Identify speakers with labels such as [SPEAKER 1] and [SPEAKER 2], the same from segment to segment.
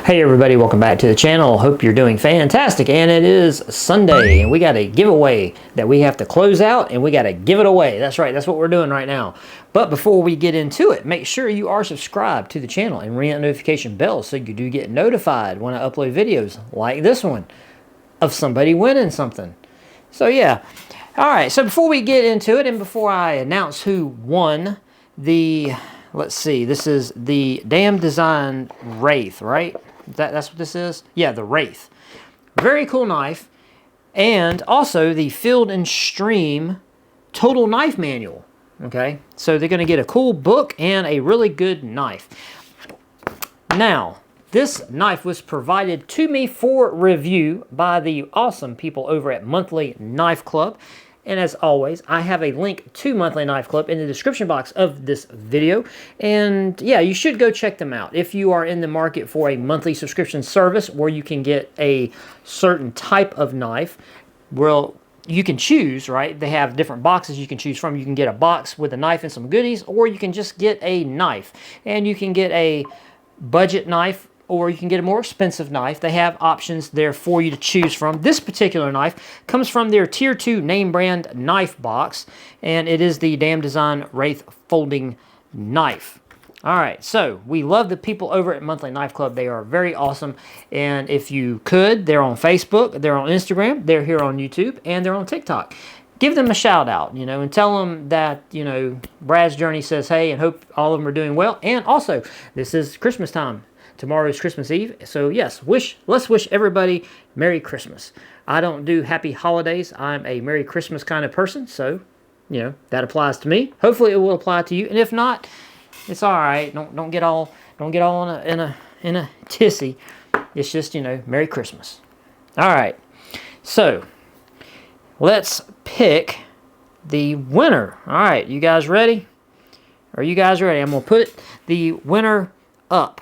[SPEAKER 1] Hey everybody, welcome back to the channel. Hope you're doing fantastic. And it is Sunday and we got a giveaway that we have to close out and we got to give it away. That's right, that's what we're doing right now. But before we get into it, make sure you are subscribed to the channel and ring that notification bell so you do get notified when I upload videos like this one of somebody winning something. So yeah. Alright, so before we get into it and before I announce who won the, let's see, this is the Damn Design Wraith, right? That's what this is? Yeah, the Wraith. Very cool knife. And also the Field and Stream Total Knife Manual. Okay, so they're going to get a cool book and a really good knife. Now, this knife was provided to me for review by the awesome people over at Monthly Knife Club. And as always, I have a link to Monthly Knife Club in the description box of this video. And yeah, you should go check them out. If you are in the market for a monthly subscription service where you can get a certain type of knife, well, you can choose, right? They have different boxes you can choose from. You can get a box with a knife and some goodies, or you can just get a knife. And you can get a budget knife, or you can get a more expensive knife. They have options there for you to choose from. This particular knife comes from their Tier 2 name brand knife box, and it is the Damn Design Wraith folding knife. All right, so we love the people over at Monthly Knife Club. They are very awesome, and if you could, they're on Facebook, they're on Instagram, they're here on YouTube, and they're on TikTok. Give them a shout out, you know, and tell them that, you know, Brad's Journey says hey, and hope all of them are doing well. And also, this is Christmas time. Tomorrow is Christmas Eve, so yes, let's wish everybody Merry Christmas. I don't do Happy Holidays. I'm a Merry Christmas kind of person, so, you know, that applies to me. Hopefully it will apply to you, and if not, it's all right. Don't get all in a tizzy. It's just, you know, Merry Christmas. All right, so let's pick the winner. All right, you guys ready? Are you guys ready? I'm gonna put the winner up.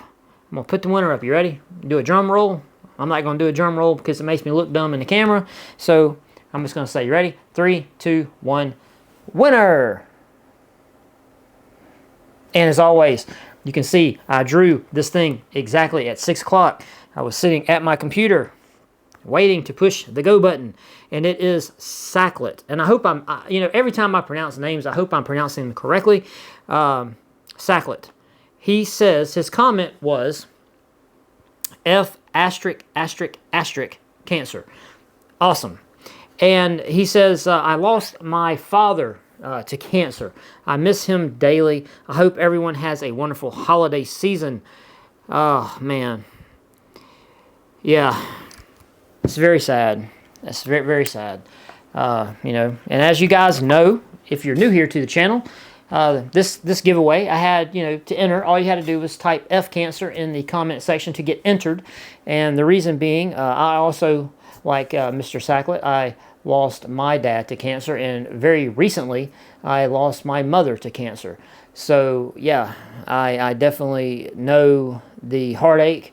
[SPEAKER 1] I'm going to put the winner up. You ready? Do a drum roll. I'm not going to do a drum roll because it makes me look dumb in the camera. So I'm just going to say, you ready? 3, 2, 1. Winner! And as always, you can see I drew this thing exactly at 6 o'clock. I was sitting at my computer waiting to push the go button. And it is Sacklet. And I hope you know, every time I pronounce names, I hope I'm pronouncing them correctly. Sacklet. He says his comment was F*** cancer. Awesome. And he says, I lost my father to cancer. I miss him daily. I hope everyone has a wonderful holiday season. Oh, man. Yeah. It's very sad. It's very, very sad. You know, and as you guys know, if you're new here to the channel, this giveaway, I had, you know, to enter, all you had to do was type F cancer in the comment section to get entered. And the reason being, I also, like Mr. Sacklet, I lost my dad to cancer. And very recently, I lost my mother to cancer. So, yeah, I definitely know the heartache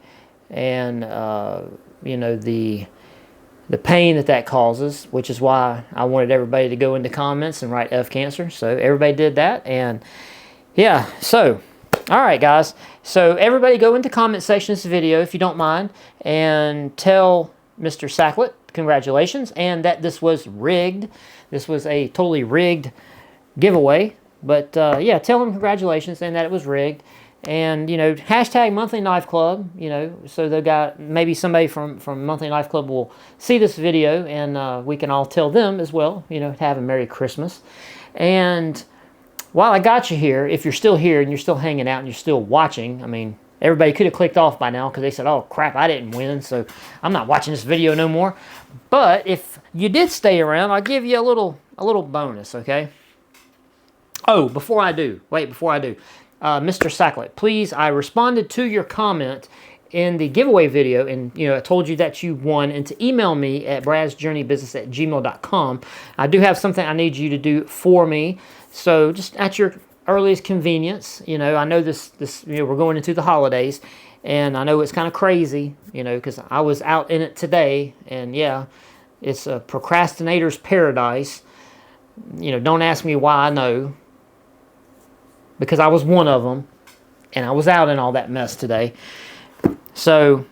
[SPEAKER 1] and, you know, the pain that causes, which is why I wanted everybody to go into comments and write F cancer. So everybody did that, and yeah, so all right, guys. So everybody go into comment section of this video if you don't mind, and tell Mr. Sacklet congratulations, and that this was rigged. This was a totally rigged giveaway, but yeah, tell him congratulations and that it was rigged. And, you know, hashtag Monthly Knife Club, you know, so they got, maybe somebody from Monthly Knife Club will see this video, and we can all tell them as well, you know, have a Merry Christmas. And while I got you here, if you're still here and you're still hanging out and you're still watching, I mean, everybody could have clicked off by now because they said, oh, crap, I didn't win, so I'm not watching this video no more. But if you did stay around, I'll give you a little bonus, okay? Oh, before I do, Mr. Sacklet, please, I responded to your comment in the giveaway video, and, you know, I told you that you won, and to email me at bradsjourneybusiness@gmail.com. I do have something I need you to do for me, so just at your earliest convenience. You know, I know this you know, we're going into the holidays, and I know it's kind of crazy, you know, because I was out in it today, and yeah, it's a procrastinator's paradise. You know, don't ask me why I know, because I was one of them, and I was out in all that mess today. So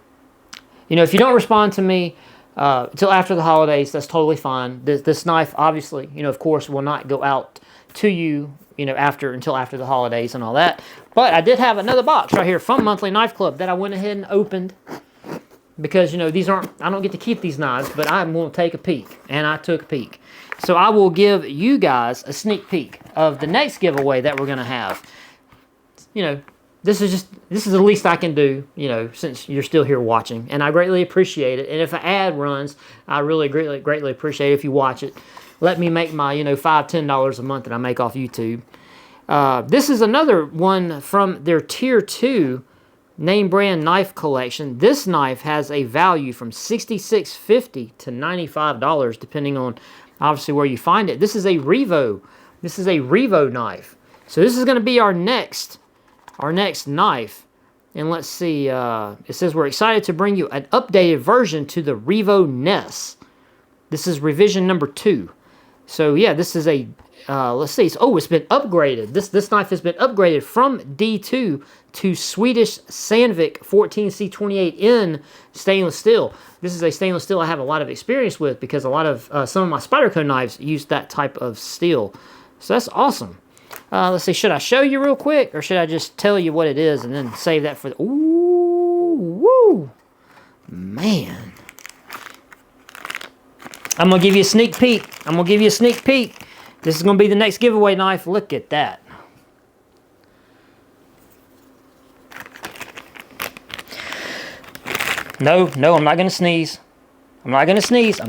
[SPEAKER 1] You know, if you don't respond to me until after the holidays, that's totally fine. This knife, obviously, you know, of course, will not go out to you, you know, until after the holidays and all that. But I did have another box right here from Monthly Knife Club that I went ahead and opened because, you know, I don't get to keep these knives, but I'm going to take a peek, and I took a peek. So I will give you guys a sneak peek of the next giveaway that we're going to have. You know, this is the least I can do, you know, since you're still here watching, and I greatly appreciate it. And if an ad runs, I really greatly appreciate it if you watch it. Let me make my, you know, $5–10 a month that I make off YouTube. This is another one from their Tier 2 name brand knife collection. This knife has a value from $66.50 to $95, depending on obviously where you find it. This is a Revo. This is a Revo knife. So this is going to be our next knife. And let's see, it says we're excited to bring you an updated version to the Revo Ness. This is revision number 2. So yeah, this is a, let's see, it's been upgraded. This knife has been upgraded from D2 to Swedish Sandvik 14C28N stainless steel. This is a stainless steel I have a lot of experience with because a lot of some of my Spyderco knives use that type of steel. So that's awesome. Let's see, should I show you real quick, or should I just tell you what it is and then save that for the... Ooh, woo, man. I'm going to give you a sneak peek. This is going to be the next giveaway knife. Look at that. No, I'm not going to sneeze. I'm not going to sneeze.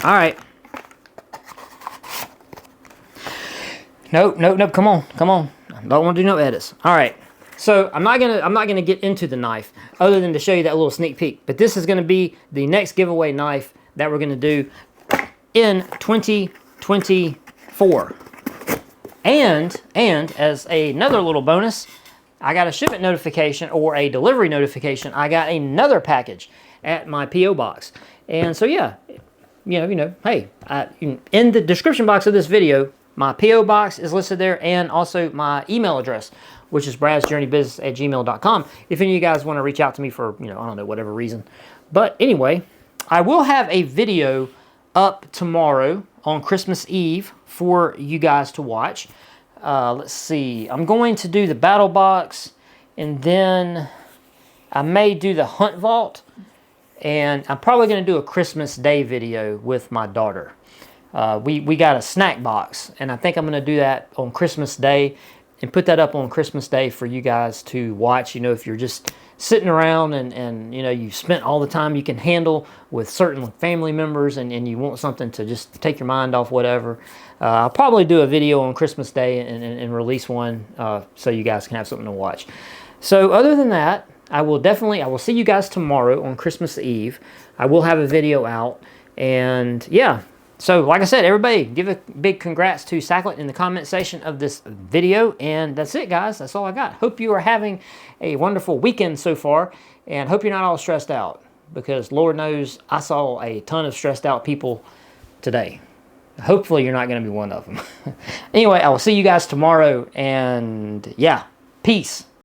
[SPEAKER 1] All right. Nope. Come on. I don't want to do no edits. All right. So I'm not gonna get into the knife other than to show you that little sneak peek. But this is going to be the next giveaway knife that we're going to do in 2024. And as another little bonus, I got a shipment notification or a delivery notification. I got another package at my P.O. box. And so yeah, you know, hey, in the description box of this video, my P.O. box is listed there, and also my email address, which is bradsjourneybusiness@gmail.com. If any of you guys want to reach out to me for, you know, I don't know, whatever reason. But anyway, I will have a video up tomorrow on Christmas Eve for you guys to watch. Let's see. I'm going to do the battle box, and then I may do the hunt vault, and I'm probably going to do a Christmas Day video with my daughter. We got a snack box, and I think I'm going to do that on Christmas Day and put that up on Christmas Day for you guys to watch. You know, if you're just sitting around and you know, you've spent all the time you can handle with certain family members, and you want something to just take your mind off whatever, I'll probably do a video on Christmas Day and release one so you guys can have something to watch. So other than that, I will see you guys tomorrow on Christmas Eve. I will have a video out, and yeah. So, like I said, everybody, give a big congrats to Sacklet in the comment section of this video. And that's it, guys. That's all I got. Hope you are having a wonderful weekend so far. And hope you're not all stressed out. Because, Lord knows, I saw a ton of stressed out people today. Hopefully, you're not going to be one of them. Anyway, I will see you guys tomorrow. And, yeah, peace.